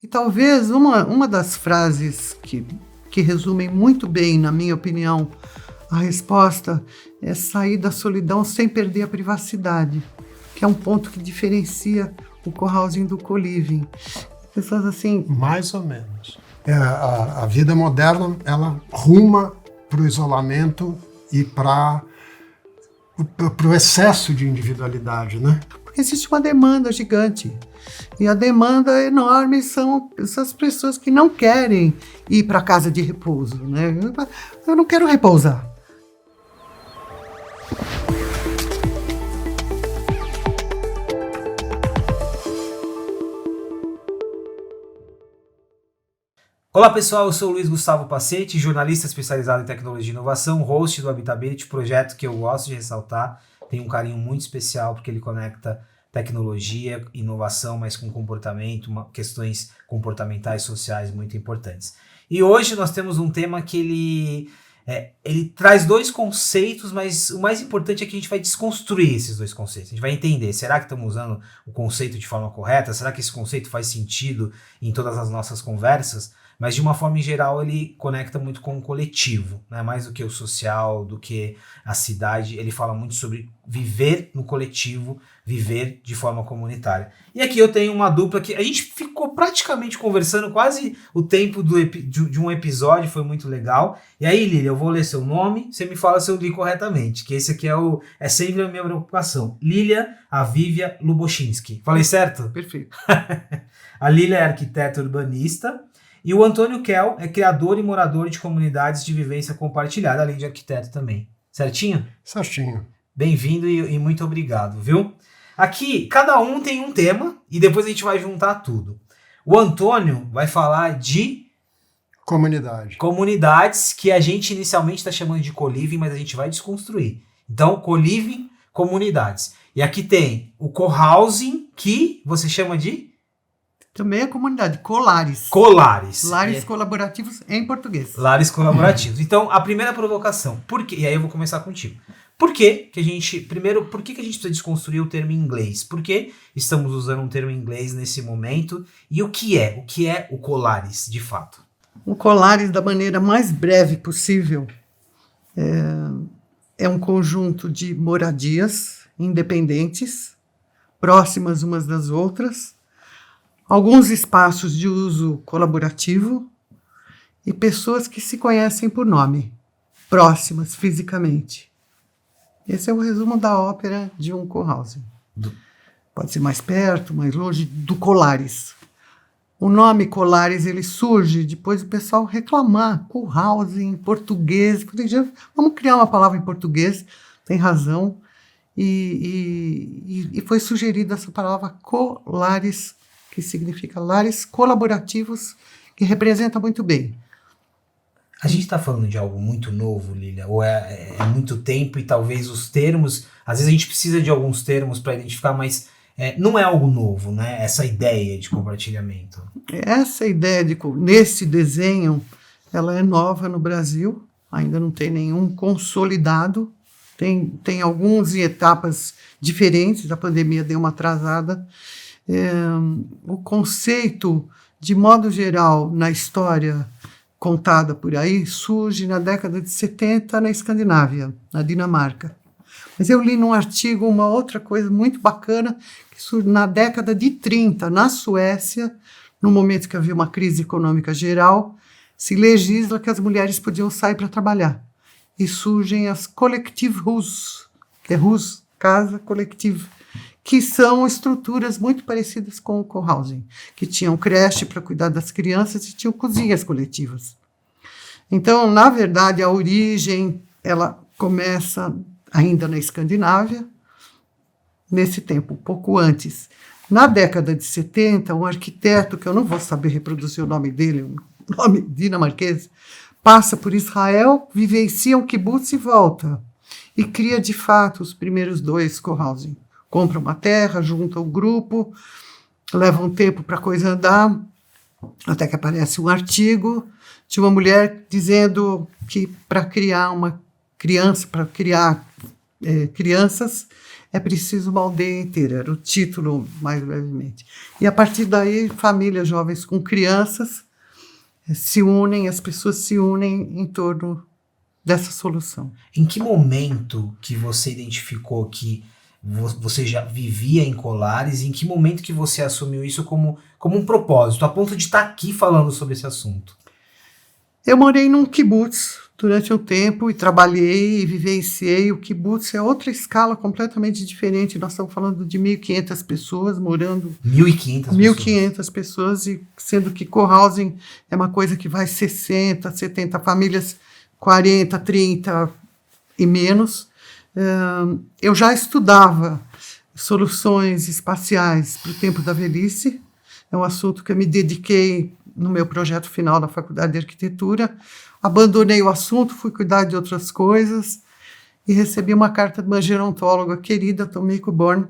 E talvez uma das frases que resumem muito bem, na minha opinião, a resposta é sair da solidão sem perder a privacidade, que é um ponto que diferencia o co-housing do co-living. Pessoas assim... Mais ou menos. A vida moderna, ela ruma para o isolamento e para o excesso de individualidade, né? Porque existe uma demanda gigante. E a demanda enorme são essas pessoas que não querem ir para a casa de repouso, né? Eu não quero repousar. Olá pessoal, eu sou o Luiz Gustavo Pacete, jornalista especializado em tecnologia e inovação, host do Habitability, projeto que eu gosto de ressaltar, tem um carinho muito especial porque ele conecta tecnologia, inovação, mas com comportamento, questões comportamentais sociais muito importantes. E hoje nós temos um tema que ele traz dois conceitos, mas o mais importante é que a gente vai desconstruir esses dois conceitos. A gente vai entender, será que estamos usando o conceito de forma correta? Será que esse conceito faz sentido em todas as nossas conversas? Mas de uma forma em geral ele conecta muito com o coletivo, né? Mais do que o social, do que a cidade. Ele fala muito sobre viver no coletivo, viver de forma comunitária. E aqui eu tenho uma dupla que a gente ficou praticamente conversando quase o tempo de um episódio, foi muito legal. E aí, Lília, eu vou ler seu nome, você me fala se eu li corretamente, que esse aqui é sempre a minha preocupação. Lília Avívia Luboshinski. Falei certo? Perfeito. A Lília é arquiteta urbanista. E o Antônio Kell é criador e morador de comunidades de vivência compartilhada, além de arquiteto também. Certinho? Certinho. Bem-vindo e muito obrigado, viu? Aqui, cada um tem um tema e depois a gente vai juntar tudo. O Antônio vai falar de... Comunidades que a gente inicialmente está chamando de co-living, mas a gente vai desconstruir. Então, co-living, comunidades. E aqui tem o co-housing, que você chama de... Também é comunidade, colares. Colares. Lares colaborativos em português. Lares colaborativos. Então, a primeira provocação. Por quê? E aí eu vou começar contigo. Por que a gente precisa desconstruir o termo em inglês? Por que estamos usando um termo em inglês nesse momento? E o que é? O que é o colares, de fato? O colares, da maneira mais breve possível, é um conjunto de moradias independentes, próximas umas das outras, alguns espaços de uso colaborativo e pessoas que se conhecem por nome, próximas fisicamente. Esse é o resumo da ópera de um co-housing. Pode ser mais perto, mais longe, do colares. O nome colares ele surge depois do pessoal reclamar, co-housing em português. Vamos criar uma palavra em português, tem razão. E foi sugerida essa palavra colares, que significa lares colaborativos, que representa muito bem. A gente está falando de algo muito novo, Lília, ou é muito tempo e talvez os termos, às vezes a gente precisa de alguns termos para identificar, mas não é algo novo, né? Essa ideia de compartilhamento. Essa ideia nesse desenho, ela é nova no Brasil, ainda não tem nenhum consolidado, tem alguns em etapas diferentes, a pandemia deu uma atrasada. O conceito, de modo geral, na história contada por aí, surge na década de 70 na Escandinávia, na Dinamarca. Mas eu li num artigo uma outra coisa muito bacana, que surge na década de 30, na Suécia, no momento que havia uma crise econômica geral, se legisla que as mulheres podiam sair para trabalhar. E surgem as Kollektivhus, que é hus, casa, coletivo, que são estruturas muito parecidas com o co-housing, que tinham creche para cuidar das crianças e tinham cozinhas coletivas. Então, na verdade, a origem ela começa ainda na Escandinávia, nesse tempo, um pouco antes. Na década de 70, um arquiteto, que eu não vou saber reproduzir o nome dele, um nome dinamarquês, passa por Israel, vivencia um kibbutz e volta. E cria, de fato, os primeiros 2 co-housing. Compra uma terra, junta o grupo, leva um tempo para a coisa andar, até que aparece um artigo de uma mulher dizendo que para criar uma criança, para criar crianças, é preciso uma aldeia inteira, era o título, mais brevemente. E a partir daí, famílias jovens com crianças se unem, as pessoas se unem em torno dessa solução. Em que momento que você identificou que você já vivia em Colares? Em que momento que você assumiu isso como um propósito, a ponto de estar aqui falando sobre esse assunto? Eu morei num kibbutz durante um tempo e trabalhei e vivenciei. O kibbutz é outra escala completamente diferente. Nós estamos falando de 1.500 pessoas morando... 1.500 pessoas, e sendo que cohousing é uma coisa que vai 60, 70 famílias, 40, 30 e menos. Eu já estudava soluções espaciais para o tempo da velhice. É um assunto que eu me dediquei no meu projeto final da Faculdade de Arquitetura. Abandonei o assunto, fui cuidar de outras coisas e recebi uma carta de uma gerontóloga querida, Tomiko Born,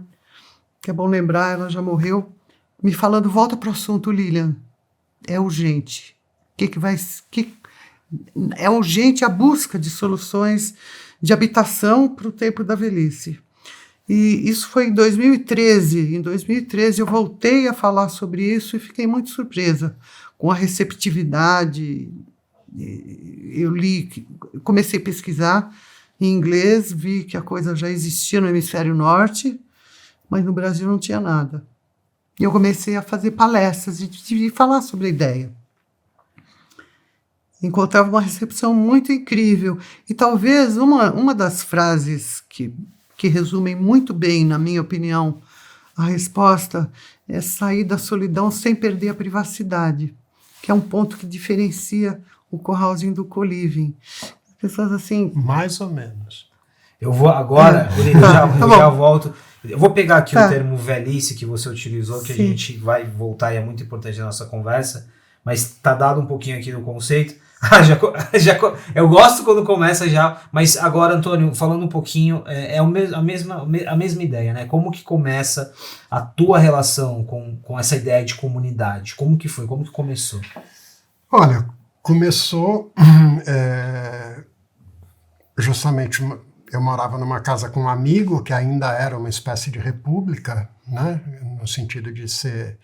que é bom lembrar, ela já morreu, me falando: volta para o assunto, Lilian, é urgente. É urgente a busca de soluções de habitação para o tempo da velhice. E isso foi em 2013. Em 2013 eu voltei a falar sobre isso e fiquei muito surpresa com a receptividade. Eu li, comecei a pesquisar em inglês, vi que a coisa já existia no hemisfério norte, mas no Brasil não tinha nada. E eu comecei a fazer palestras e falar sobre a ideia. Encontrava uma recepção muito incrível. E talvez uma das frases que resumem muito bem, na minha opinião, a resposta é sair da solidão sem perder a privacidade, que é um ponto que diferencia o cohousing do co-living. Pessoas assim... Mais ou menos. Eu vou agora, eu já volto. Eu vou pegar aqui o termo velhice que você utilizou, que Sim. A gente vai voltar e é muito importante na nossa conversa, mas está dado um pouquinho aqui no conceito. Eu gosto quando começa já, mas agora, Antônio, falando um pouquinho, a mesma ideia, né? Como que começa a tua relação com essa ideia de comunidade? Como que foi? Como que começou? Olha, começou justamente, eu morava numa casa com um amigo que ainda era uma espécie de república, né? No sentido de ser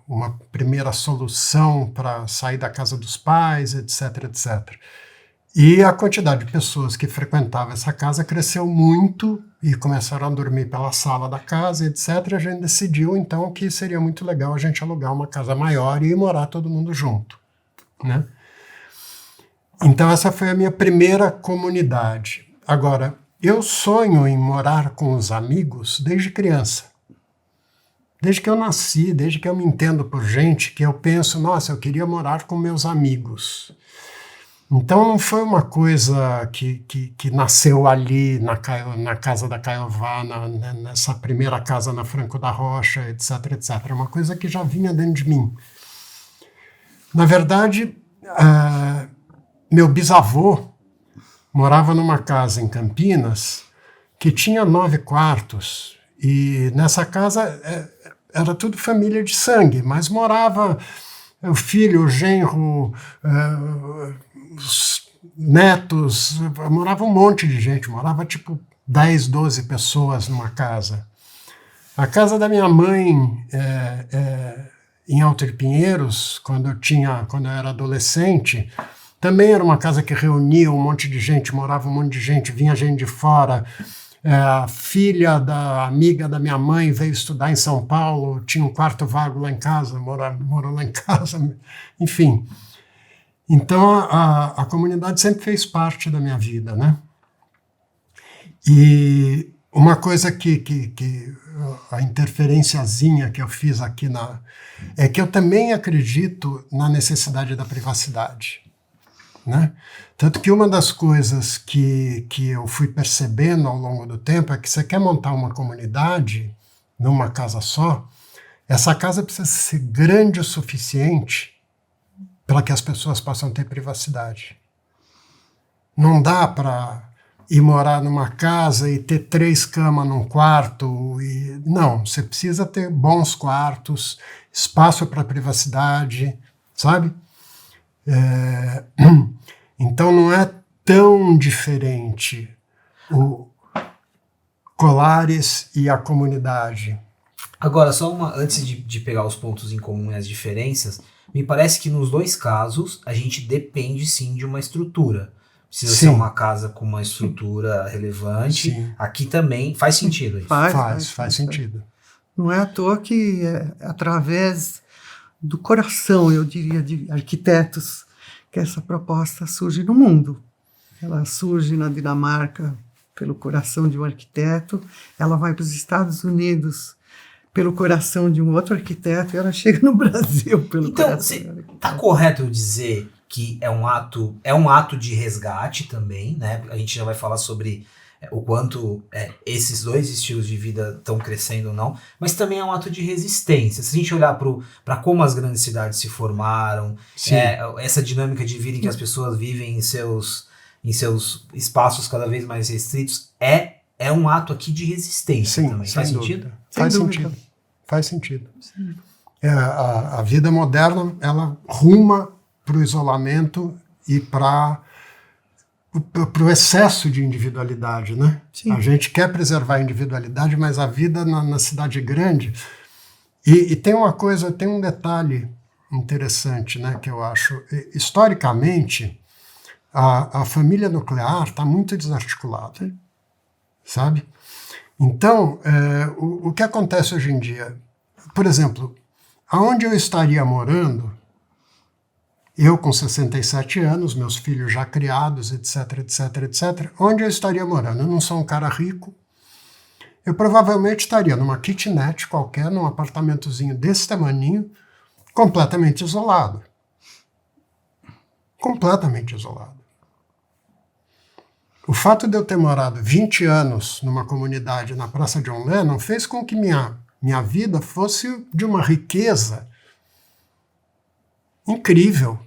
uma primeira solução para sair da casa dos pais, etc, etc. E a quantidade de pessoas que frequentavam essa casa cresceu muito e começaram a dormir pela sala da casa, etc. A gente decidiu, então, que seria muito legal a gente alugar uma casa maior e morar todo mundo junto, né? Então, essa foi a minha primeira comunidade. Agora, eu sonho em morar com os amigos desde criança. Desde que eu nasci, desde que eu me entendo por gente, que eu penso, nossa, eu queria morar com meus amigos. Então não foi uma coisa que nasceu ali na casa da Caiová, nessa primeira casa na Franco da Rocha, etc, etc. É uma coisa que já vinha dentro de mim. Na verdade, meu bisavô morava numa casa em Campinas que tinha 9 quartos, e nessa casa era tudo família de sangue, mas morava o filho, o genro, os netos, morava um monte de gente, morava tipo 10, 12 pessoas numa casa. A casa da minha mãe, em Alto de Pinheiros, quando eu era adolescente, também era uma casa que reunia um monte de gente, morava um monte de gente, vinha gente de fora. A filha da amiga da minha mãe veio estudar em São Paulo, tinha um quarto vago lá em casa, morou lá em casa, enfim. Então a comunidade sempre fez parte da minha vida, né? E uma coisa que a interferenciazinha que eu fiz aqui é que eu também acredito na necessidade da privacidade, né? Tanto que uma das coisas que eu fui percebendo ao longo do tempo é que você quer montar uma comunidade numa casa só, essa casa precisa ser grande o suficiente para que as pessoas possam ter privacidade. Não dá para ir morar numa casa e ter 3 camas num quarto. Não, você precisa ter bons quartos, espaço para privacidade, sabe? Então não é tão diferente Colares e a comunidade. Agora, antes de pegar os pontos em comum e as diferenças, me parece que nos dois casos a gente depende sim de uma estrutura. Precisa ser uma casa com uma estrutura relevante. Sim. Aqui também faz sentido isso. Faz sentido. Não é à toa que através do coração, eu diria, de arquitetos, que essa proposta surge no mundo. Ela surge na Dinamarca pelo coração de um arquiteto, ela vai para os Estados Unidos pelo coração de um outro arquiteto e ela chega no Brasil pelo coração. Então, está correto eu dizer que é um ato de resgate também, né? A gente já vai falar sobre o quanto esses dois estilos de vida estão crescendo ou não, mas também é um ato de resistência. Se a gente olhar para como as grandes cidades se formaram, essa dinâmica de vida em que as pessoas vivem em seus espaços cada vez mais restritos, é um ato aqui de resistência também. Faz sentido? Faz sentido. A vida moderna, ela ruma para o isolamento e para o excesso de individualidade, né? Sim. A gente quer preservar a individualidade, mas a vida na cidade grande... E tem um detalhe interessante, né, que eu acho. Historicamente, a família nuclear está muito desarticulada, sabe? Então, o que acontece hoje em dia? Por exemplo, aonde eu estaria morando, eu com 67 anos, meus filhos já criados, etc, etc, etc, onde eu estaria morando? Eu não sou um cara rico, eu provavelmente estaria numa kitnet qualquer, num apartamentozinho desse tamaninho, completamente isolado. Completamente isolado. O fato de eu ter morado 20 anos numa comunidade na Praça John Lennon fez com que minha vida fosse de uma riqueza incrível.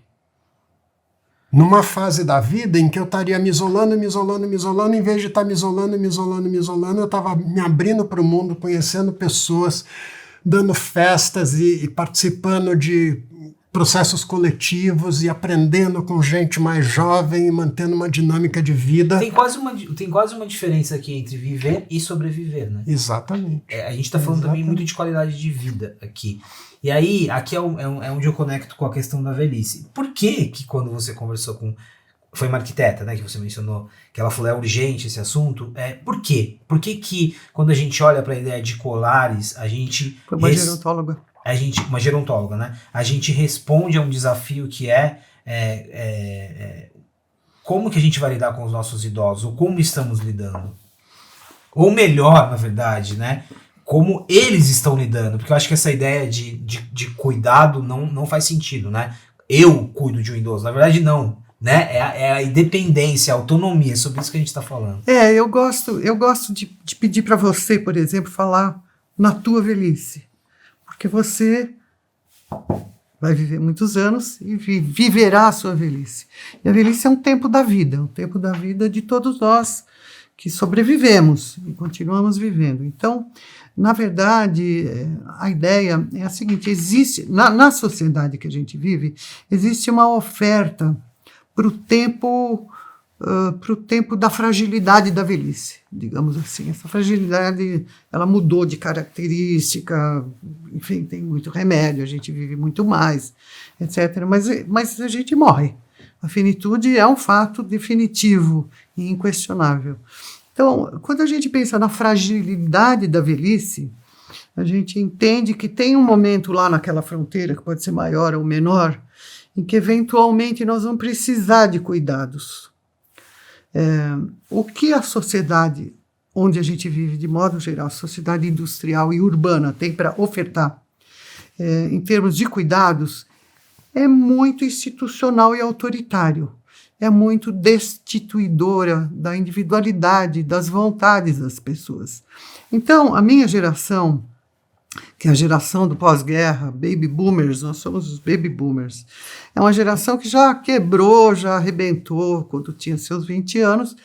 Numa fase da vida em que eu estaria me isolando, em vez de estar me isolando, eu estava me abrindo para o mundo, conhecendo pessoas, dando festas e participando de processos coletivos e aprendendo com gente mais jovem e mantendo uma dinâmica de vida. Tem quase uma diferença aqui entre viver e sobreviver, né? Exatamente. A gente está falando também muito de qualidade de vida aqui. E aí, aqui é onde eu conecto com a questão da velhice. Por que quando você conversou com... Foi uma arquiteta, né, que você mencionou, que ela falou, é urgente esse assunto. Por quê? Por que quando a gente olha para a ideia de Colares, a gente... Foi uma gerontóloga. Uma gerontóloga, né? A gente responde a um desafio que como que a gente vai lidar com os nossos idosos, ou como estamos lidando. Ou melhor, na verdade, né? Como eles estão lidando, porque eu acho que essa ideia de cuidado não faz sentido, né? Eu cuido de um idoso, na verdade não, né? É a independência, a autonomia, é sobre isso que a gente está falando. Eu gosto de pedir para você, por exemplo, falar na tua velhice. Porque você vai viver muitos anos e viverá a sua velhice. E a velhice é um tempo da vida de todos nós que sobrevivemos e continuamos vivendo. Então, na verdade, a ideia é a seguinte, existe, na sociedade que a gente vive, existe uma oferta para o tempo da fragilidade da velhice, digamos assim. Essa fragilidade, ela mudou de característica, enfim, tem muito remédio, a gente vive muito mais, etc. Mas a gente morre. A finitude é um fato definitivo e inquestionável. Então, quando a gente pensa na fragilidade da velhice, a gente entende que tem um momento lá naquela fronteira, que pode ser maior ou menor, em que eventualmente nós vamos precisar de cuidados. O que a sociedade onde a gente vive, de modo geral, a sociedade industrial e urbana, tem para ofertar em termos de cuidados, é muito institucional e autoritário. É muito destituidora da individualidade, das vontades das pessoas. Então, a minha geração, que é a geração do pós-guerra, baby boomers, nós somos os baby boomers, é uma geração que já quebrou, já arrebentou quando tinha seus 20 anos,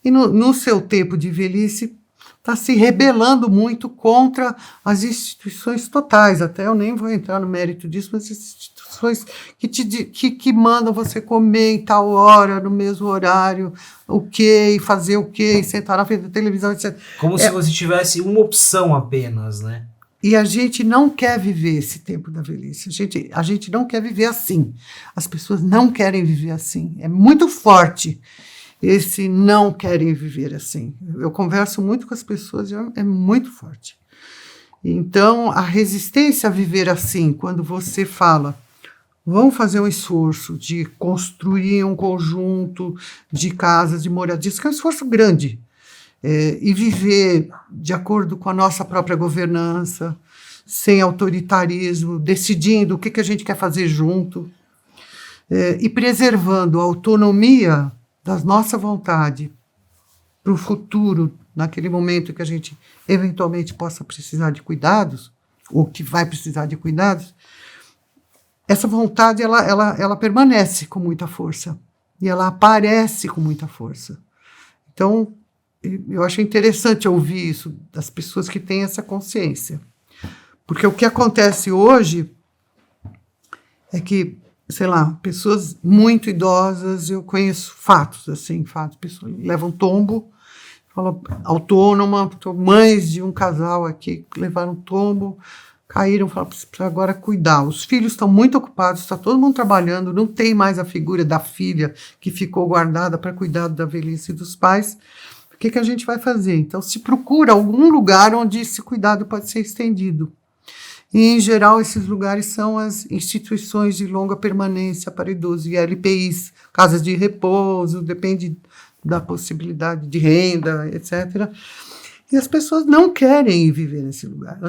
e no seu tempo de velhice está se rebelando muito contra as instituições totais. Até eu nem vou entrar no mérito disso, mas as instituições que mandam você comer em tal hora, no mesmo horário, o quê, e fazer o quê, e sentar na frente da televisão, etc. Como se você tivesse uma opção apenas, né? E a gente não quer viver esse tempo da velhice. A gente não quer viver assim. As pessoas não querem viver assim. É muito forte esse não querem viver assim. Eu converso muito com as pessoas e é muito forte. Então, a resistência a viver assim, quando você fala, vamos fazer um esforço de construir um conjunto de casas, de moradias, que é um esforço grande, e viver de acordo com a nossa própria governança, sem autoritarismo, decidindo o que a gente quer fazer junto, e preservando a autonomia da nossa vontade para o futuro, naquele momento que a gente eventualmente possa precisar de cuidados, ou que vai precisar de cuidados, essa vontade ela permanece com muita força, e ela aparece com muita força. Então, eu acho interessante ouvir isso das pessoas que têm essa consciência. Porque o que acontece hoje é que, sei lá, pessoas muito idosas, eu conheço fatos, pessoas levam tombo, falam, autônoma, mães de um casal aqui que levaram tombo, caíram, falaram, para agora cuidar. Os filhos estão muito ocupados, está todo mundo trabalhando, não tem mais a figura da filha que ficou guardada para cuidar da velhice dos pais. O que a gente vai fazer? Então, se procura algum lugar onde esse cuidado pode ser estendido. E, em geral, esses lugares são as instituições de longa permanência para idosos, e LPIs, casas de repouso, depende da possibilidade de renda, etc. E as pessoas não querem viver nesse lugar,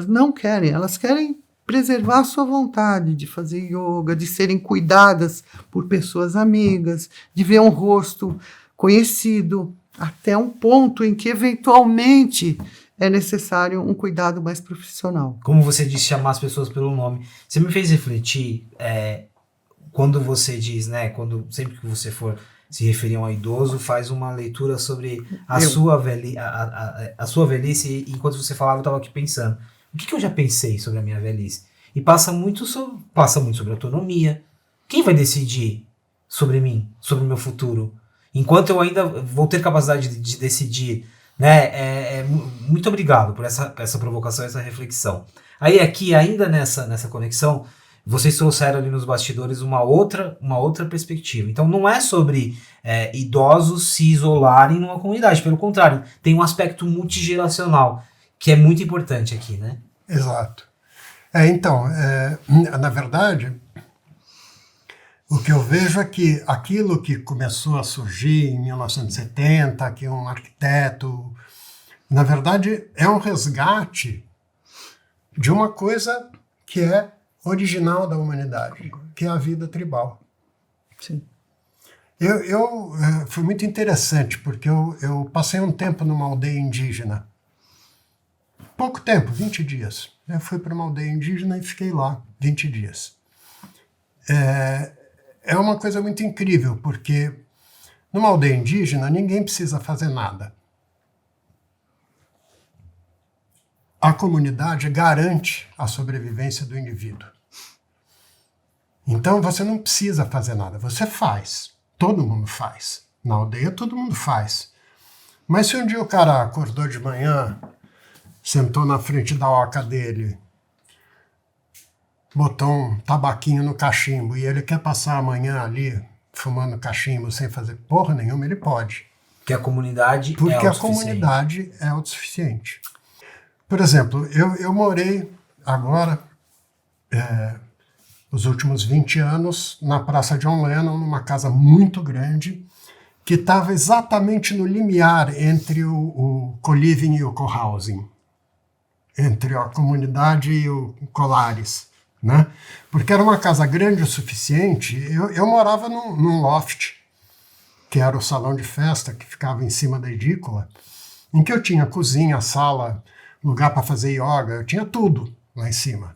elas querem preservar a sua vontade de fazer yoga, de serem cuidadas por pessoas amigas, de ver um rosto conhecido, até um ponto em que, eventualmente, é necessário um cuidado mais profissional. Como você disse, chamar as pessoas pelo nome. Você me fez refletir, quando você diz, né, sempre que você for se referir a um idoso, faz uma leitura sobre a sua velhice, e enquanto você falava, eu estava aqui pensando, o que eu já pensei sobre a minha velhice? E passa muito sobre autonomia. Quem vai decidir sobre mim, sobre o meu futuro? Enquanto eu ainda vou ter capacidade de decidir, né? Muito obrigado por essa provocação, essa reflexão. Aí aqui, ainda nessa conexão, vocês trouxeram ali nos bastidores uma outra perspectiva. Então não é sobre idosos se isolarem numa comunidade, pelo contrário, tem um aspecto multigeracional, que é muito importante aqui, né? Exato. Então, na verdade, o que eu vejo é que aquilo que começou a surgir em 1970, que um arquiteto, na verdade, é um resgate de uma coisa que é original da humanidade, que é a vida tribal. Sim. Foi muito interessante, porque eu passei um tempo numa aldeia indígena. Pouco tempo, 20 dias. Eu fui para uma aldeia indígena e fiquei lá 20 dias. É uma coisa muito incrível, porque numa aldeia indígena ninguém precisa fazer nada. A comunidade garante a sobrevivência do indivíduo. Então você não precisa fazer nada, você faz. Todo mundo faz. Na aldeia todo mundo faz. Mas se um dia o cara acordou de manhã, sentou na frente da oca dele, botou um tabaquinho no cachimbo e ele quer passar a manhã ali fumando cachimbo sem fazer porra nenhuma, ele pode. Porque a comunidade Porque a comunidade é autossuficiente. Por exemplo, eu morei agora, os últimos 20 anos, na Praça John Lennon, numa casa muito grande, que estava exatamente no limiar entre o co-living e o co-housing, entre a comunidade e o Colares, né? Porque era uma casa grande o suficiente. Eu morava num loft, que era o salão de festa, que ficava em cima da edícula, em que eu tinha cozinha, sala, lugar para fazer yoga, eu tinha tudo lá em cima.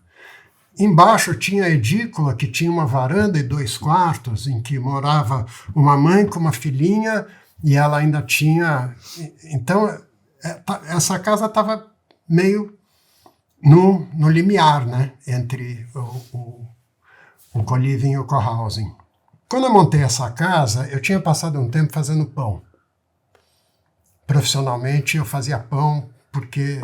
Embaixo eu tinha a edícula, que tinha uma varanda e 2 quartos, em que morava uma mãe com uma filhinha, e ela ainda tinha... Então, essa casa estava meio no limiar, né, entre o co-living e o co-housing. Quando eu montei essa casa, eu tinha passado um tempo fazendo pão. Profissionalmente, eu fazia pão porque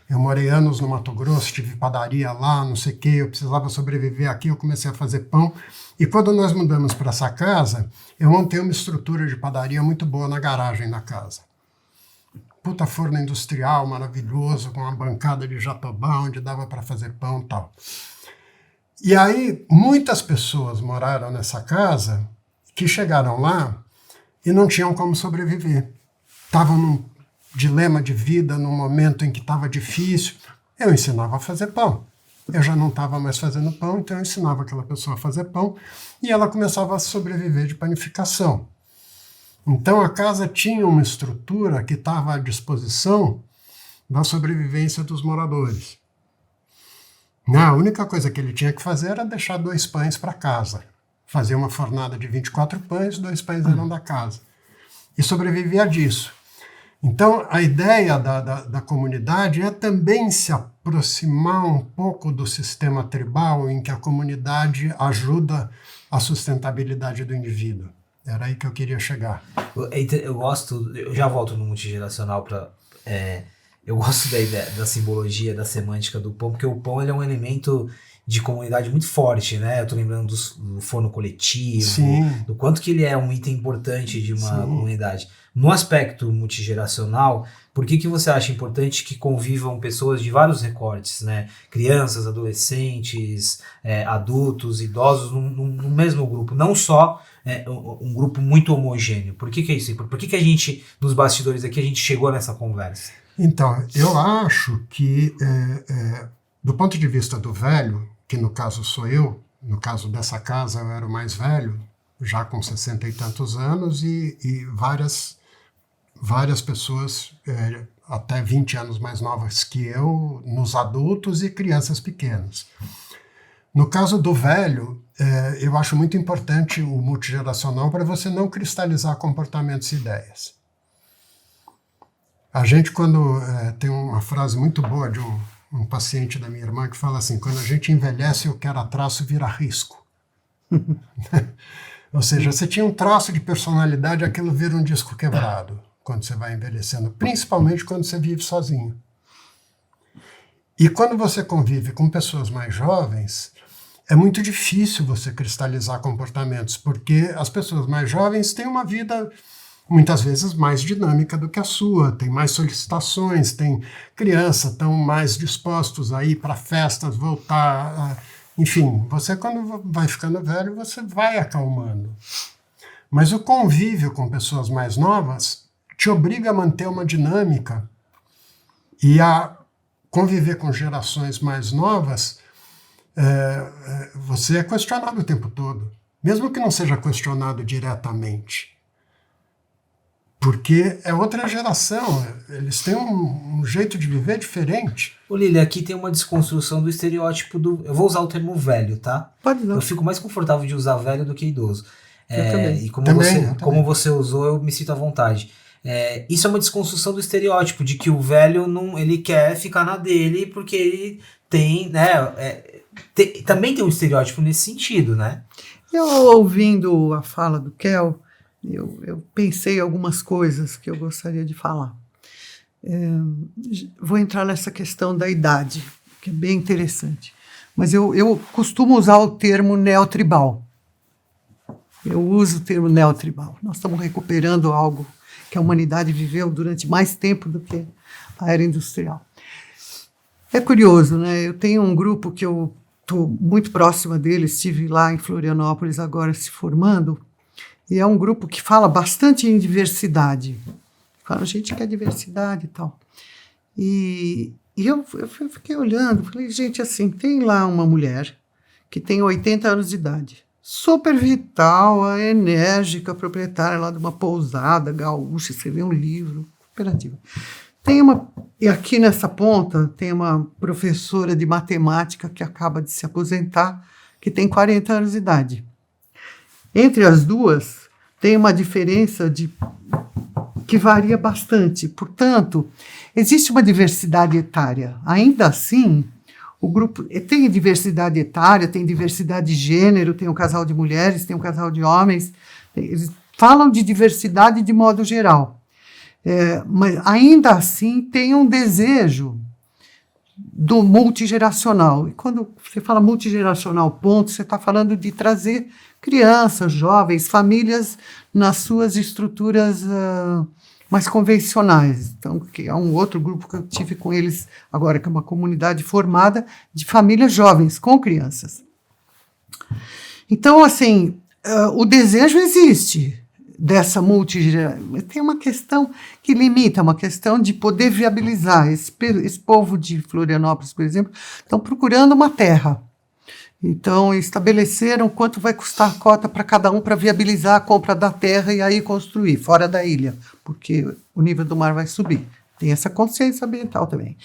eu morei anos no Mato Grosso, tive padaria lá, não sei o quê, eu precisava sobreviver aqui, eu comecei a fazer pão. E quando nós mudamos para essa casa, eu montei uma estrutura de padaria muito boa na garagem da casa. Puta forno industrial maravilhoso, com uma bancada de jatobá, onde dava para fazer pão e tal. E aí, muitas pessoas moraram nessa casa que chegaram lá e não tinham como sobreviver. Estavam num dilema de vida, num momento em que estava difícil. Eu ensinava a fazer pão. Eu já não estava mais fazendo pão, então eu ensinava aquela pessoa a fazer pão e ela começava a sobreviver de panificação. Então a casa tinha uma estrutura que estava à disposição da sobrevivência dos moradores. A única coisa que ele tinha que fazer era deixar 2 pães para casa. Fazer uma fornada de 24 pães, 2 pães eram da casa. E sobrevivia disso. Então, a ideia da comunidade é também se aproximar um pouco do sistema tribal, em que a comunidade ajuda a sustentabilidade do indivíduo. Era aí que eu queria chegar. Eu já volto no multigeracional para... eu gosto da ideia, da simbologia, da semântica do pão, porque o pão ele é um elemento de comunidade muito forte, né? Eu tô lembrando do forno coletivo, Sim. do quanto que ele é um item importante de uma comunidade. No aspecto multigeracional, por que você acha importante que convivam pessoas de vários recortes, né? Crianças, adolescentes, adultos, idosos, no mesmo grupo, não só um grupo muito homogêneo. Por que é isso? Por que a gente, nos bastidores aqui, a gente chegou nessa conversa? Então, eu acho que, do ponto de vista do velho, que no caso sou eu, no caso dessa casa eu era o mais velho, já com 60 e tantos anos, e várias pessoas até 20 anos mais novas que eu, nos adultos e crianças pequenas. No caso do velho, eu acho muito importante o multigeracional para você não cristalizar comportamentos e ideias. A gente, quando tem uma frase muito boa de um paciente da minha irmã que fala assim, quando a gente envelhece, o que era traço vira risco. Ou seja, você tinha um traço de personalidade, aquilo vira um disco quebrado quando você vai envelhecendo, principalmente quando você vive sozinho. E quando você convive com pessoas mais jovens, é muito difícil você cristalizar comportamentos, porque as pessoas mais jovens têm uma vida muitas vezes mais dinâmica do que a sua, tem mais solicitações, tem criança, estão mais dispostos a ir para festas, voltar, enfim, você quando vai ficando velho, você vai acalmando. Mas o convívio com pessoas mais novas te obriga a manter uma dinâmica e a conviver com gerações mais novas, você é questionado o tempo todo, mesmo que não seja questionado diretamente. Porque é outra geração, eles têm um jeito de viver diferente. Ô Lili, aqui tem uma desconstrução do estereótipo do... Eu vou usar o termo velho, tá? Pode não. Eu fico mais confortável de usar velho do que idoso. Também. E como você usou, eu me sinto à vontade. Isso é uma desconstrução do estereótipo, de que o velho ele quer ficar na dele porque ele tem, né? Também tem um estereótipo nesse sentido, né? Eu, ouvindo a fala do Kel, eu pensei algumas coisas que eu gostaria de falar. Vou entrar nessa questão da idade, que é bem interessante. Mas eu costumo usar o termo neotribal. Eu uso o termo neotribal. Nós estamos recuperando algo que a humanidade viveu durante mais tempo do que a era industrial. É curioso, né? Eu tenho um grupo que eu estou muito próxima dele, estive lá em Florianópolis agora se formando, e é um grupo que fala bastante em diversidade. Fala, a gente quer diversidade e tal. E eu fiquei olhando, falei, gente, assim, tem lá uma mulher que tem 80 anos de idade, super vital, enérgica, proprietária lá de uma pousada gaúcha, escreveu um livro, cooperativa. E aqui nessa ponta tem uma professora de matemática que acaba de se aposentar, que tem 40 anos de idade. Entre as duas, tem uma diferença de que varia bastante. Portanto, existe uma diversidade etária. Ainda assim, o grupo tem diversidade etária, tem diversidade de gênero, tem um casal de mulheres, tem um casal de homens. Eles falam de diversidade de modo geral. Mas ainda assim tem um desejo do multigeracional. E quando você fala multigeracional, você está falando de trazer crianças, jovens, famílias nas suas estruturas mais convencionais. Então, que é um outro grupo que eu tive com eles agora, que é uma comunidade formada de famílias jovens com crianças. Então, assim, o desejo existe dessa multigeração. Tem uma questão que limita, uma questão de poder viabilizar. Esse povo de Florianópolis, por exemplo, estão procurando uma terra. Então, estabeleceram quanto vai custar a cota para cada um para viabilizar a compra da terra e aí construir, fora da ilha, porque o nível do mar vai subir. Tem essa consciência ambiental também.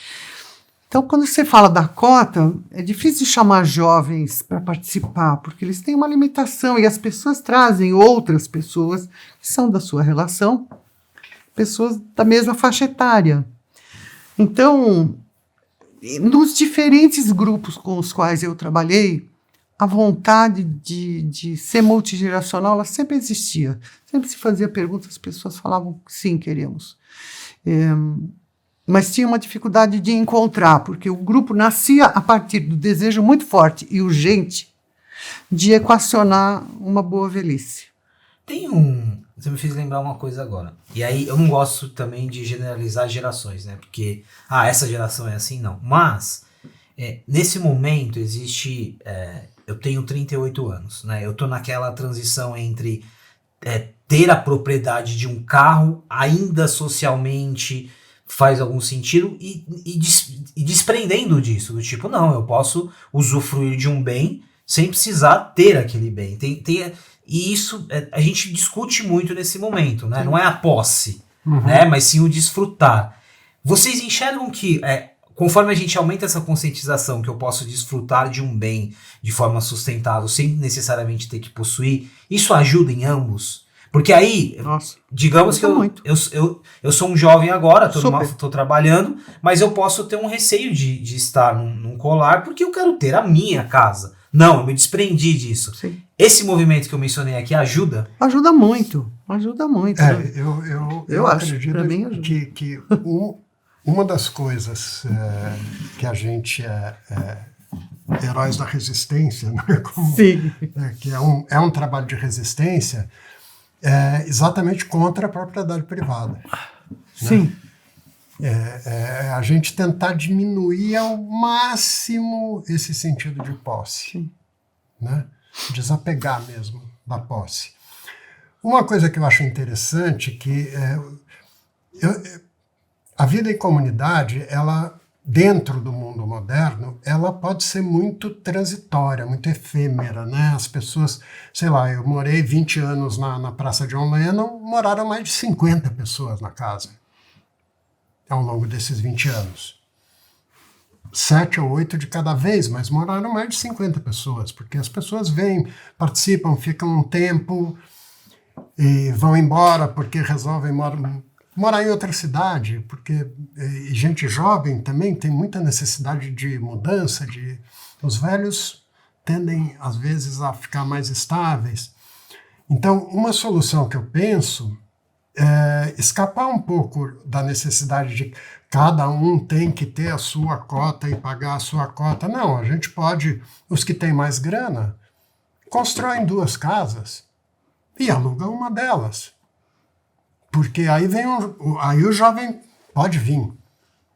Então, quando você fala da cota, é difícil chamar jovens para participar, porque eles têm uma limitação e as pessoas trazem outras pessoas que são da sua relação, pessoas da mesma faixa etária. Então, nos diferentes grupos com os quais eu trabalhei, a vontade de ser multigeracional, ela sempre existia. Sempre se fazia perguntas, as pessoas falavam sim, queremos. Mas tinha uma dificuldade de encontrar, porque o grupo nascia a partir do desejo muito forte e urgente de equacionar uma boa velhice. Você me fez lembrar uma coisa agora. E aí eu não gosto também de generalizar gerações, né? Porque, essa geração é assim, não. Mas, nesse momento existe... eu tenho 38 anos, né? Eu tô naquela transição entre ter a propriedade de um carro, ainda socialmente faz algum sentido, e desprendendo disso, do tipo, não, eu posso usufruir de um bem sem precisar ter aquele bem. E isso a gente discute muito nesse momento, né? Não é a posse, né? Mas sim o desfrutar. Vocês enxergam que, conforme a gente aumenta essa conscientização que eu posso desfrutar de um bem de forma sustentável, sem necessariamente ter que possuir, isso ajuda em ambos? Porque aí, digamos que eu sou um jovem agora, estou trabalhando, mas eu posso ter um receio de estar num colar porque eu quero ter a minha casa. Não, eu me desprendi disso. Sim. Esse movimento que eu mencionei aqui ajuda? Ajuda muito, ajuda muito. Eu acho, acredito para mim ajuda. que uma das coisas que a gente heróis da resistência, né? Sim. Que é um trabalho de resistência, exatamente contra a propriedade privada. Sim. Né? A gente tentar diminuir ao máximo esse sentido de posse. Sim. Né? Desapegar mesmo da posse. Uma coisa que eu acho interessante que a vida em comunidade, ela, dentro do mundo moderno, ela pode ser muito transitória, muito efêmera, né? As pessoas, sei lá, eu morei 20 anos na Praça John Lennon, moraram mais de 50 pessoas na casa ao longo desses 20 anos. 7 ou 8 de cada vez, mas moraram mais de 50 pessoas, porque as pessoas vêm, participam, ficam um tempo e vão embora porque resolvem morar em outra cidade, porque gente jovem também tem muita necessidade de mudança, os velhos tendem, às vezes, a ficar mais estáveis. Então, uma solução que eu penso é escapar um pouco da necessidade de cada um tem que ter a sua cota e pagar a sua cota. Não, a gente pode, os que têm mais grana, constroem 2 casas e alugam uma delas. Porque aí aí o jovem pode vir.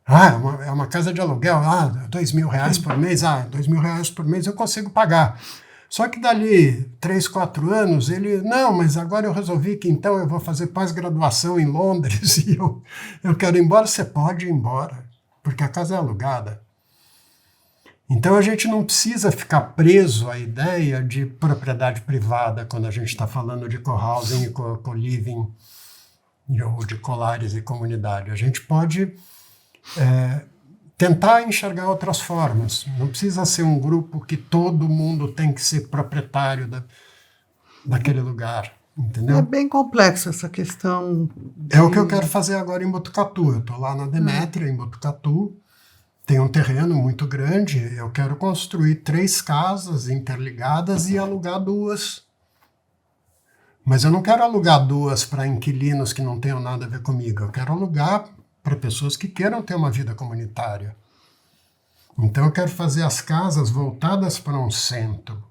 É uma casa de aluguel, R$2.000 por mês, R$2.000 por mês eu consigo pagar. Só que dali 3, 4 anos, não, mas agora eu resolvi que então eu vou fazer pós-graduação em Londres e eu quero ir embora. Você pode ir embora, porque a casa é alugada. Então a gente não precisa ficar preso à ideia de propriedade privada quando a gente está falando de co-housing e co-living, ou de colares e comunidade. A gente pode tentar enxergar outras formas. Não precisa ser um grupo que todo mundo tem que ser proprietário daquele lugar. Entendeu? É bem complexo essa questão. É o que eu quero fazer agora em Botucatu. Eu estou lá na Demétria, em Botucatu. Tem um terreno muito grande. Eu quero construir 3 casas interligadas e alugar 2. Mas eu não quero alugar 2 para inquilinos que não tenham nada a ver comigo. Eu quero alugar para pessoas que queiram ter uma vida comunitária. Então eu quero fazer as casas voltadas para um centro.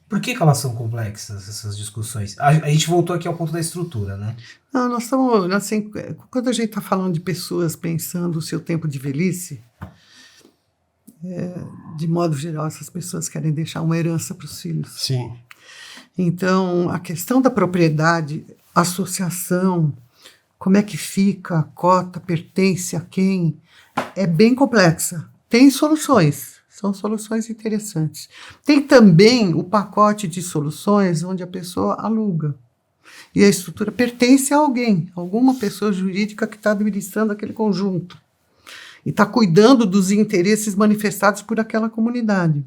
Por que elas são complexas, essas discussões? A gente voltou aqui ao ponto da estrutura, né? Não, nós estamos, assim, quando a gente está falando de pessoas pensando o seu tempo de velhice, de modo geral, essas pessoas querem deixar uma herança para os filhos. Sim. Então, a questão da propriedade, associação, como é que fica, a cota pertence a quem, é bem complexa. Tem soluções, são soluções interessantes. Tem também o pacote de soluções onde a pessoa aluga. E a estrutura pertence a alguém, alguma pessoa jurídica que está administrando aquele conjunto. E está cuidando dos interesses manifestados por aquela comunidade.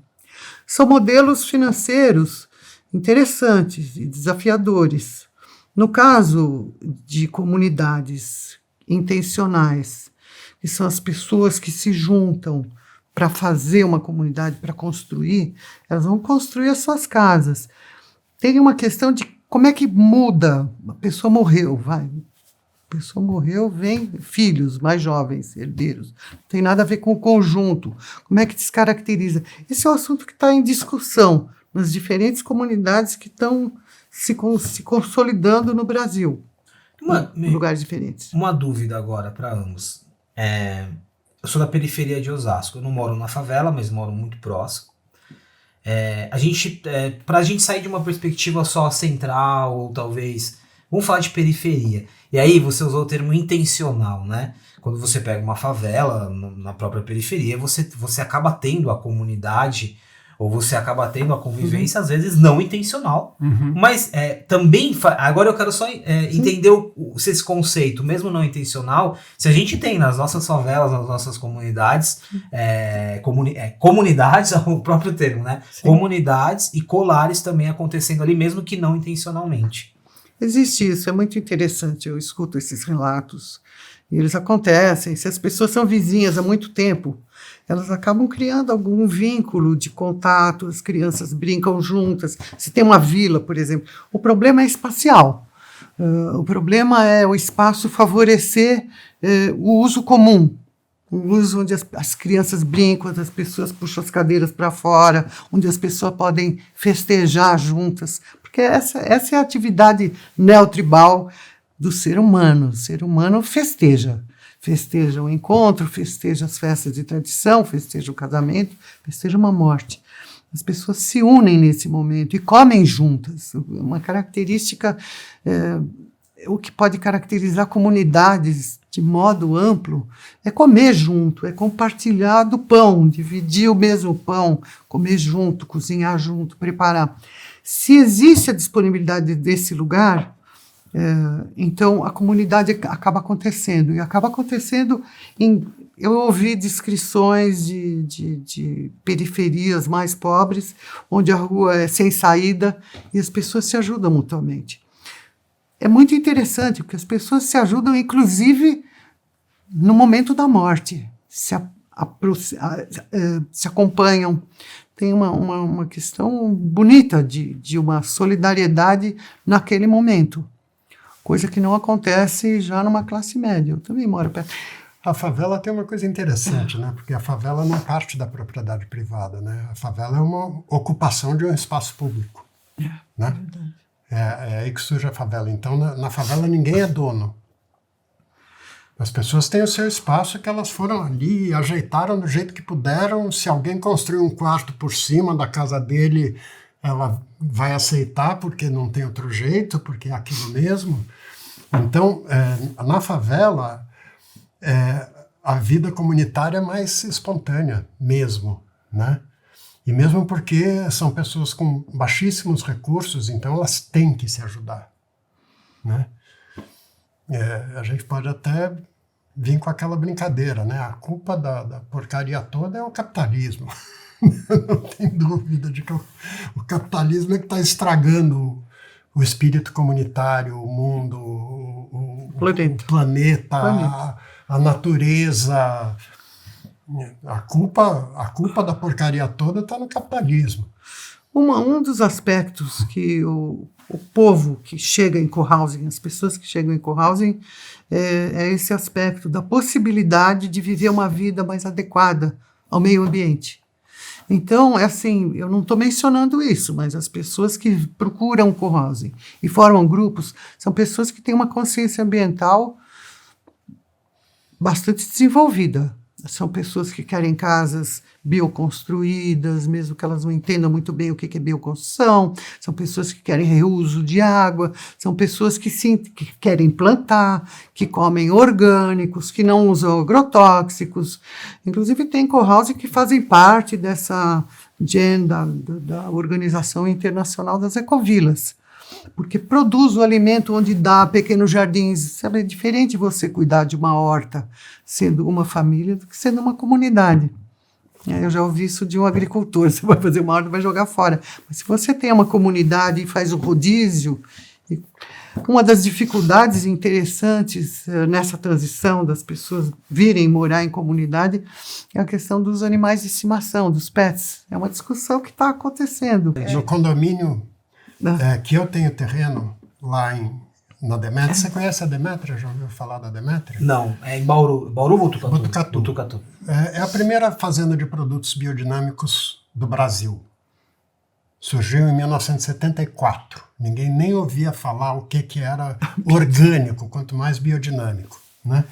São modelos financeiros interessantes e desafiadores. No caso de comunidades intencionais, que são as pessoas que se juntam para fazer uma comunidade, para construir, elas vão construir as suas casas. Tem uma questão de como é que muda. A pessoa morreu, vai. A pessoa morreu, vem filhos mais jovens, herdeiros. Não tem nada a ver com o conjunto. Como é que descaracteriza? Esse é o assunto que está em discussão nas diferentes comunidades que estão se consolidando no Brasil, em lugares diferentes. Uma dúvida agora para ambos. Eu sou da periferia de Osasco. Eu não moro na favela, mas moro muito próximo. Para a gente sair de uma perspectiva só central, ou talvez... Vamos falar de periferia. E aí você usou o termo intencional, né? Quando você pega uma favela na própria periferia, você acaba tendo a comunidade, ou você acaba tendo a convivência, às vezes não intencional. Mas também... Agora eu quero só entender se esse conceito, mesmo não intencional, se a gente tem nas nossas favelas, nas nossas comunidades, comunidades é o próprio termo, né? Sim. Comunidades e colares também acontecendo ali, mesmo que não intencionalmente. Existe isso, é muito interessante. Eu escuto esses relatos e eles acontecem. Se as pessoas são vizinhas há muito tempo, elas acabam criando algum vínculo de contato, as crianças brincam juntas. Se tem uma vila, por exemplo, o problema é espacial. O problema é o espaço favorecer o uso comum. Um uso onde as crianças brincam, as pessoas puxam as cadeiras para fora, onde as pessoas podem festejar juntas. Porque essa é a atividade neotribal do ser humano. O ser humano festeja. Festeja o encontro, festeja as festas de tradição, festeja o casamento, festeja uma morte. As pessoas se unem nesse momento e comem juntas. Uma característica, o que pode caracterizar comunidades de modo amplo, é comer junto, é compartilhar do pão, dividir o mesmo pão, comer junto, cozinhar junto, preparar. Se existe a disponibilidade desse lugar, então a comunidade acaba acontecendo. E acaba acontecendo eu ouvi descrições de periferias mais pobres, onde a rua é sem saída e as pessoas se ajudam mutuamente. É muito interessante, porque as pessoas se ajudam, inclusive, no momento da morte. Se acompanham. Tem uma questão bonita de uma solidariedade naquele momento. Coisa que não acontece já numa classe média. Eu também moro perto. A favela tem uma coisa interessante, né? Porque a favela não parte da propriedade privada, né? A favela é uma ocupação de um espaço público. Né? É verdade. É aí que surge a favela. Então, na favela ninguém é dono. As pessoas têm o seu espaço que elas foram ali e ajeitaram do jeito que puderam. Se alguém construiu um quarto por cima da casa dele, ela vai aceitar porque não tem outro jeito, porque é aquilo mesmo. Então, na favela, a vida comunitária é mais espontânea mesmo, né? E mesmo porque são pessoas com baixíssimos recursos, então elas têm que se ajudar, né? A gente pode até vir com aquela brincadeira, né? A culpa da porcaria toda é o capitalismo. Não tem dúvida de que o capitalismo é que está estragando o espírito comunitário, o mundo, o planeta, a natureza. A culpa da porcaria toda está no capitalismo. Um dos aspectos que o povo que chega em cohousing, as pessoas que chegam em cohousing, é esse aspecto da possibilidade de viver uma vida mais adequada ao meio ambiente. Então, assim, eu não estou mencionando isso, mas as pessoas que procuram cohousing e formam grupos são pessoas que têm uma consciência ambiental bastante desenvolvida. São pessoas que querem casas bioconstruídas, mesmo que elas não entendam muito bem o que é bioconstrução. São pessoas que querem reuso de água. São pessoas que querem plantar, que comem orgânicos, que não usam agrotóxicos. Inclusive, tem cohousing que fazem parte dessa agenda da Organização Internacional das Ecovilas, porque produz o alimento onde dá pequenos jardins. É diferente você cuidar de uma horta sendo uma família do que sendo uma comunidade. Eu já ouvi isso de um agricultor: você vai fazer uma horta e vai jogar fora. Mas se você tem uma comunidade e faz o rodízio, uma das dificuldades interessantes nessa transição das pessoas virem morar em comunidade é a questão dos animais de estimação, dos pets. É uma discussão que está acontecendo. No condomínio que eu tenho terreno lá na Demétria. Você conhece a Demétria? Já ouviu falar da Demétria? Não, é em Bauru ou Botucatu? Botucatu. É a primeira fazenda de produtos biodinâmicos do Brasil. Surgiu em 1974. Ninguém nem ouvia falar o que era orgânico, quanto mais biodinâmico, né?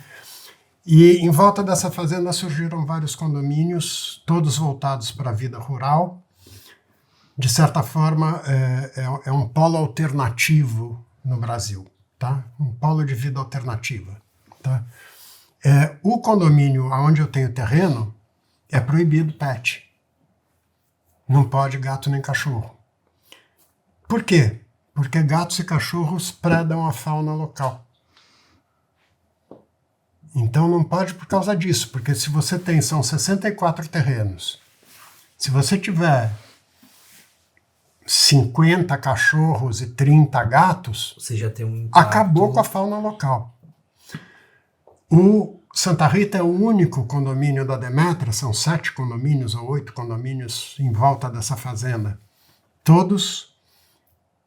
E em volta dessa fazenda surgiram vários condomínios, todos voltados para a vida rural. De certa forma, é um polo alternativo no Brasil, tá? Um polo de vida alternativa, tá? O condomínio onde eu tenho terreno é proibido pet. Não pode gato nem cachorro. Por quê? Porque gatos e cachorros predam a fauna local. Então não pode por causa disso, porque se você são 64 terrenos. Se você tiver 50 cachorros e 30 gatos, você já tem um impacto. Acabou com a fauna local. O Santa Rita é o único condomínio da Demétria, são 7 condomínios ou 8 condomínios em volta dessa fazenda. Todos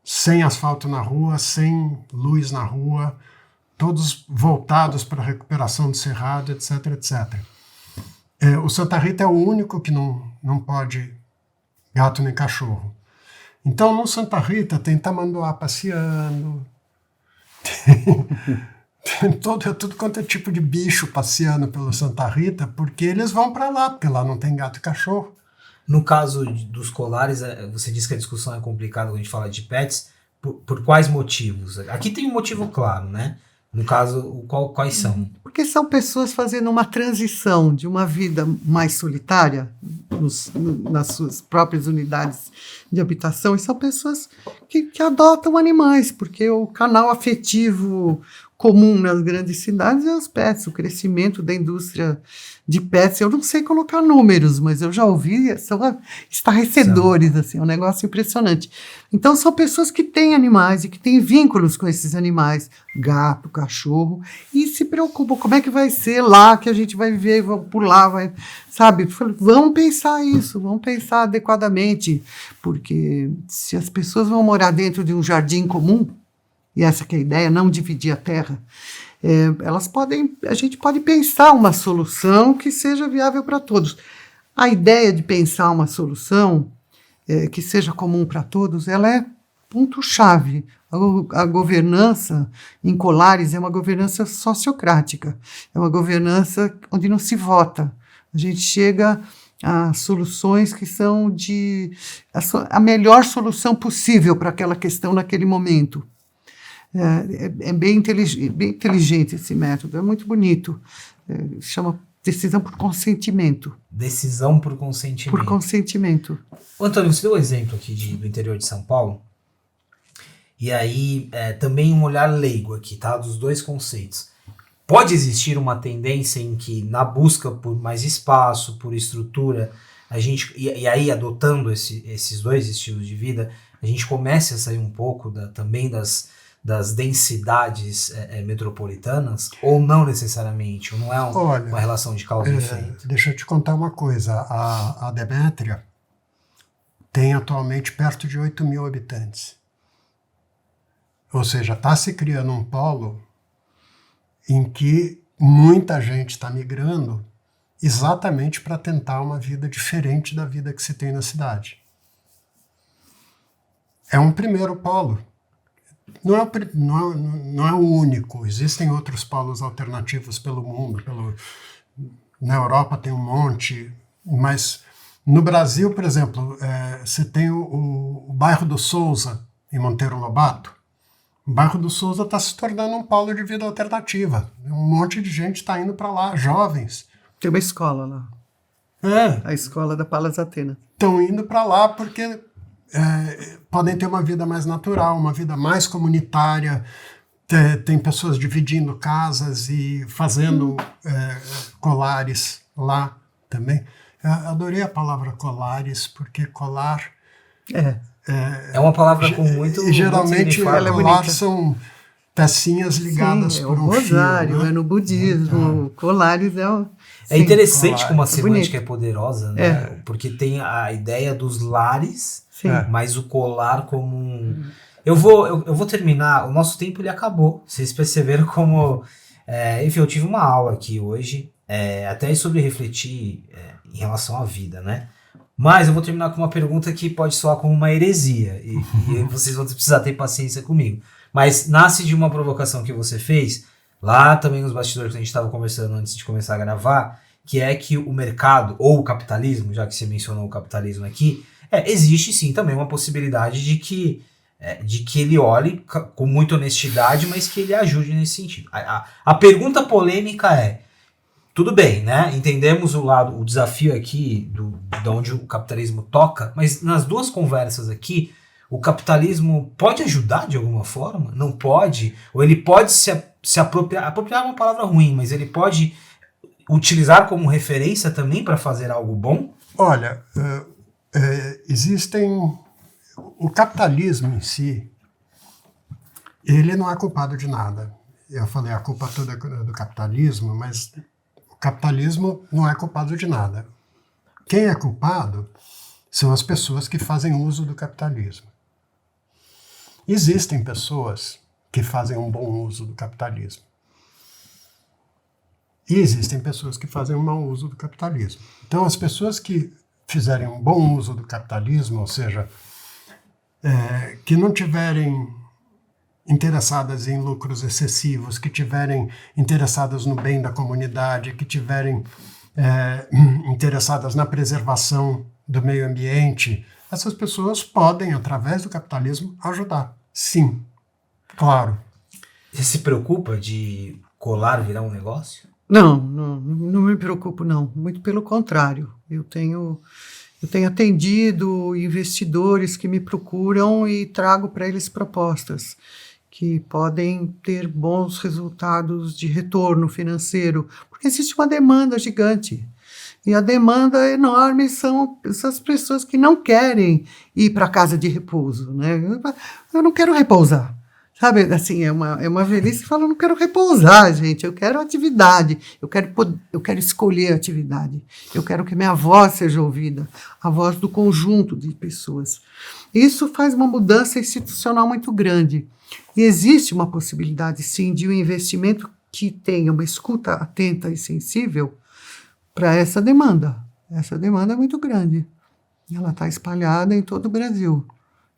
sem asfalto na rua, sem luz na rua, todos voltados para a recuperação do cerrado, etc, etc. O Santa Rita é o único que não pode gato nem cachorro. Então, no Santa Rita tem tamanduá passeando, tem tudo quanto é tipo de bicho passeando pelo Santa Rita, porque eles vão para lá, porque lá não tem gato e cachorro. No caso dos colares, você disse que a discussão é complicada quando a gente fala de pets, por quais motivos? Aqui tem um motivo claro, né? No caso, quais são? Porque são pessoas fazendo uma transição de uma vida mais solitária nas suas próprias unidades de habitação, e são pessoas que adotam animais, porque o canal afetivo comum nas grandes cidades é os pets, o crescimento da indústria de pets. Eu não sei colocar números, mas eu já ouvi, são estarrecedores, assim, é um negócio impressionante. Então são pessoas que têm animais e que têm vínculos com esses animais, gato, cachorro, e se preocupam, como é que vai ser lá que a gente vai viver, vamos pular, sabe? Vamos pensar isso, vamos pensar adequadamente, porque se as pessoas vão morar dentro de um jardim comum, e essa que é a ideia, não dividir a terra, a gente pode pensar uma solução que seja viável para todos. A ideia de pensar uma solução que seja comum para todos, ela é ponto-chave. A governança em Colares é uma governança sociocrática, é uma governança onde não se vota. A gente chega a soluções que são a melhor solução possível para aquela questão naquele momento. É bem inteligente esse método, é muito bonito. Chama decisão por consentimento. Decisão por consentimento. Por consentimento. Antônio, você deu um exemplo aqui do interior de São Paulo, e aí também um olhar leigo aqui, tá? Dos dois conceitos. Pode existir uma tendência em que, na busca por mais espaço, por estrutura, a gente, e aí adotando esses dois estilos de vida, a a gente comece a sair um pouco também das densidades metropolitanas, ou não necessariamente, ou não é uma relação de causa e efeito? Deixa eu te contar uma coisa. A Demétria tem atualmente perto de 8 mil habitantes. Ou seja, está se criando um polo em que muita gente está migrando exatamente para tentar uma vida diferente da vida que se tem na cidade. É um primeiro polo. Não é o único. Existem outros polos alternativos pelo mundo. Na Europa tem um monte, mas no Brasil, por exemplo, você tem o bairro do Souza, em Monteiro Lobato. O bairro do Souza está se tornando um polo de vida alternativa. Um monte de gente está indo para lá, jovens. Tem uma escola lá. A escola da Palas Atenas. Estão indo para lá porque podem ter uma vida mais natural, uma vida mais comunitária. Tem pessoas dividindo casas e fazendo colares lá também. Eu adorei a palavra colares, porque colar... É uma palavra com muito... Geralmente, muito colar são pecinhas ligadas por um rosário, fio. É no budismo. Colares é interessante como a semântica bonito. é poderosa, né? Porque tem a ideia dos lares, mas o colar como um... Eu vou terminar, o nosso tempo ele acabou. Vocês perceberam como... enfim, eu tive uma aula aqui hoje, até sobre refletir em relação à vida, né? Mas eu vou terminar com uma pergunta que pode soar como uma heresia, e vocês vão precisar ter paciência comigo. Mas nasce de uma provocação que você fez, lá também nos bastidores que a gente estava conversando antes de começar a gravar, que é que o mercado, ou o capitalismo, já que você mencionou o capitalismo aqui, existe sim também uma possibilidade de que ele olhe com muita honestidade, mas que ele ajude nesse sentido. A pergunta polêmica é, tudo bem, né? Entendemos o desafio aqui de onde o capitalismo toca, mas nas duas conversas aqui, o capitalismo pode ajudar de alguma forma? Não pode? Ou ele pode se apropriar é uma palavra ruim, mas ele pode utilizar como referência também para fazer algo bom? Olha, existem... O capitalismo em si, ele não é culpado de nada. Eu falei a culpa toda do capitalismo, mas o capitalismo não é culpado de nada. Quem é culpado são as pessoas que fazem uso do capitalismo. Existem pessoas que fazem um bom uso do capitalismo. E existem pessoas que fazem um mau uso do capitalismo. Então, as pessoas que fizerem um bom uso do capitalismo, ou seja, que não tiverem interessadas em lucros excessivos, que tiverem interessadas no bem da comunidade, que tiverem interessadas na preservação do meio ambiente, essas pessoas podem, através do capitalismo, ajudar. Sim, claro. Você se preocupa de colar virar um negócio? Não me preocupo, não. Muito pelo contrário. Eu tenho atendido investidores que me procuram e trago para eles propostas que podem ter bons resultados de retorno financeiro, porque existe uma demanda gigante. E a demanda enorme são essas pessoas que não querem ir para a casa de repouso, né? Eu não quero repousar. Sabe, assim, é uma velhice que fala, eu não quero repousar, gente, eu quero atividade, eu quero escolher a atividade, eu quero que minha voz seja ouvida, a voz do conjunto de pessoas. Isso faz uma mudança institucional muito grande. E existe uma possibilidade, sim, de um investimento que tenha uma escuta atenta e sensível para essa demanda. Essa demanda é muito grande. Ela está espalhada em todo o Brasil.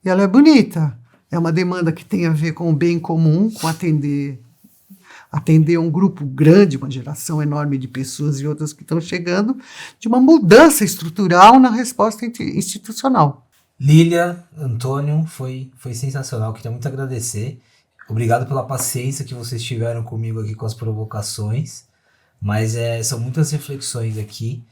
E ela é bonita. É uma demanda que tem a ver com o bem comum, com atender um grupo grande, uma geração enorme de pessoas e outras que estão chegando, de uma mudança estrutural na resposta institucional. Lília, Antônio, foi sensacional, queria muito agradecer. Obrigado pela paciência que vocês tiveram comigo aqui com as provocações, mas são muitas reflexões aqui.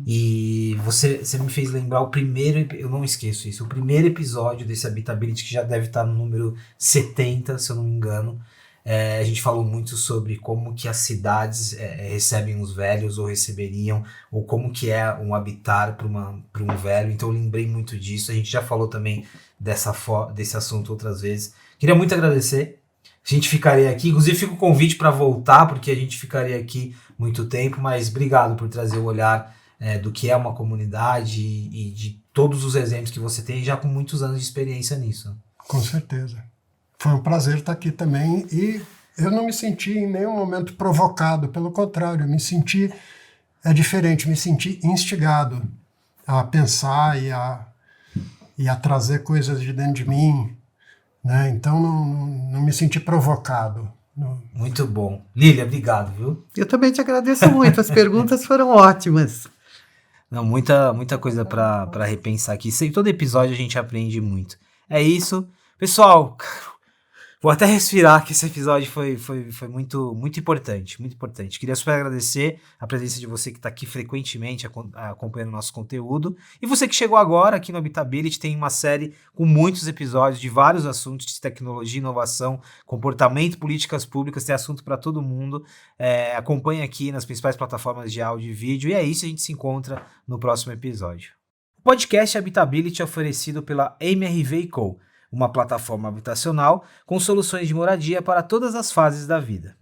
E você me fez lembrar o primeiro, eu não esqueço isso, o primeiro episódio desse Habitability, que já deve estar no número 70, se eu não me engano, A gente falou muito sobre como que as cidades recebem os velhos ou receberiam, ou como que é um habitar para um velho. Então eu lembrei muito disso. A gente já falou também desse assunto outras vezes. Queria muito agradecer. A gente ficaria aqui, inclusive fica o convite para voltar, porque a gente ficaria aqui muito tempo, mas obrigado por trazer o olhar do que é uma comunidade e de todos os exemplos que você tem, já com muitos anos de experiência nisso. Com certeza. Foi um prazer estar aqui também e eu não me senti em nenhum momento provocado, pelo contrário, eu me senti diferente, me senti instigado a pensar e a trazer coisas de dentro de mim, né? Então não me senti provocado. Muito bom. Lília, obrigado, viu? Eu também te agradeço muito, as perguntas foram ótimas. Não, muita coisa para repensar aqui. Em todo episódio a gente aprende muito. É isso. Pessoal, vou até respirar, que esse episódio foi muito, muito importante, muito importante. Queria super agradecer a presença de você que está aqui frequentemente acompanhando o nosso conteúdo. E você que chegou agora aqui no Habitability, tem uma série com muitos episódios de vários assuntos de tecnologia, inovação, comportamento, políticas públicas, tem assunto para todo mundo. Acompanhe aqui nas principais plataformas de áudio e vídeo. E é isso, a gente se encontra no próximo episódio. O podcast Habitability é oferecido pela MRV & Co., uma plataforma habitacional com soluções de moradia para todas as fases da vida.